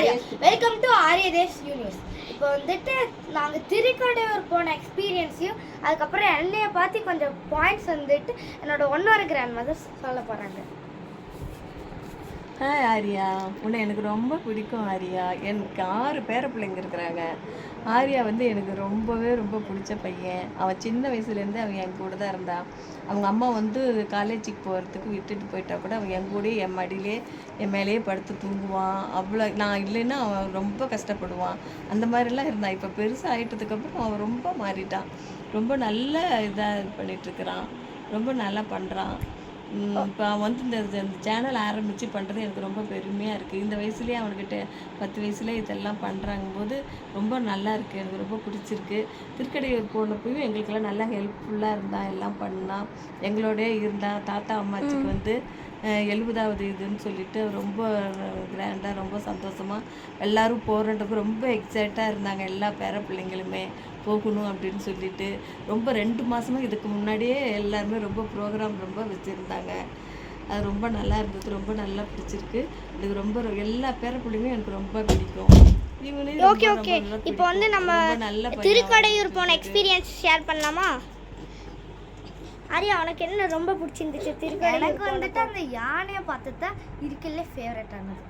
Arya. Welcome to Aryadesh universe. இப்போ வந்துட்டு நாங்கள் திருக்கடையூர் போன எக்ஸ்பீரியன்ஸையும் அதுக்கப்புறம் என்னைய பார்த்து கொஞ்சம் பாயிண்ட்ஸ் வந்துட்டு என்னோட ஒன்னொரு கிராண்ட் மதர் சொல்ல போகிறாங்க. ஹாய் ஆரியா, உன்னை எனக்கு ரொம்ப பிடிக்கும் ஆரியா. எனக்கு 6 பேர பிள்ளைங்க இருக்கிறாங்க. ஆரியா வந்து எனக்கு ரொம்ப பிடிச்ச பையன். அவன் சின்ன வயசுலேருந்து அவன் என் கூட தான் இருந்தான். அவங்க அம்மா வந்து காலேஜுக்கு போகிறதுக்கு விட்டுட்டு போயிட்டா கூட அவன் என் கூடயே என் மடியிலே என் மேலேயே படுத்து தூங்குவான். அவ்வளோ நான் இல்லைன்னா அவன் ரொம்ப கஷ்டப்படுவான். அந்த மாதிரிலாம் இருந்தான். இப்போ பெருசாக ஆகிட்டதுக்கப்புறம் அவன் ரொம்ப மாறிட்டான். ரொம்ப நல்ல இதாக பண்ணிகிட்ருக்கிறான். ரொம்ப நல்லா பண்ணுறான். இப்போ அவன் வந்து இந்த சேனல் ஆரம்பித்து பண்ணுறது எனக்கு ரொம்ப பெருமையாக இருக்குது. இந்த வயசுலேயே அவனுக்கிட்ட 10 வயசுலேயே இதெல்லாம் பண்ணுறாங்கும்போது ரொம்ப நல்லா இருக்குது. எனக்கு ரொம்ப பிடிச்சிருக்கு. திருக்கடையூர் போனப்பையும் எங்களுக்கெல்லாம் நல்லா ஹெல்ப்ஃபுல்லாக இருந்தான். எல்லாம் பண்ணான், எங்களோடய இருந்தான். தாத்தா அம்மாச்சிக்கு வந்து 70வது இதுன்னு சொல்லிட்டு ரொம்ப கிராண்டாக ரொம்ப சந்தோஷமாக எல்லோரும் போகிறதுக்கு ரொம்ப எக்ஸைட்டாக இருந்தாங்க. எல்லா பேர பிள்ளைங்களுமே போகணும் அப்படின்னு சொல்லிட்டு ரொம்ப 2 மாதமாக இதுக்கு முன்னாடியே எல்லாருமே ரொம்ப ப்ரோக்ராம் ரொம்ப வச்சுருந்தாங்க. அது ரொம்ப நல்லா இருந்தது. ரொம்ப நல்லா பிடிச்சிருக்கு. எனக்கு ரொம்ப எல்லா பேர பிள்ளைங்களும் எனக்கு ரொம்ப பிடிக்கும். ஓகே ஓகே, இப்போ வந்து நம்ம திருக்கடையூர் போன எக்ஸ்பீரியன்ஸ் ஷேர் பண்ணலாமா? ஆரியா, உனக்கு என்ன ரொம்ப பிடிச்சிருந்துச்சு திருக்கடையூர்? எனக்கு வந்துட்டு அந்த யானையை பார்த்து தான் இருக்கலே ஃபேவரட் ஆனது.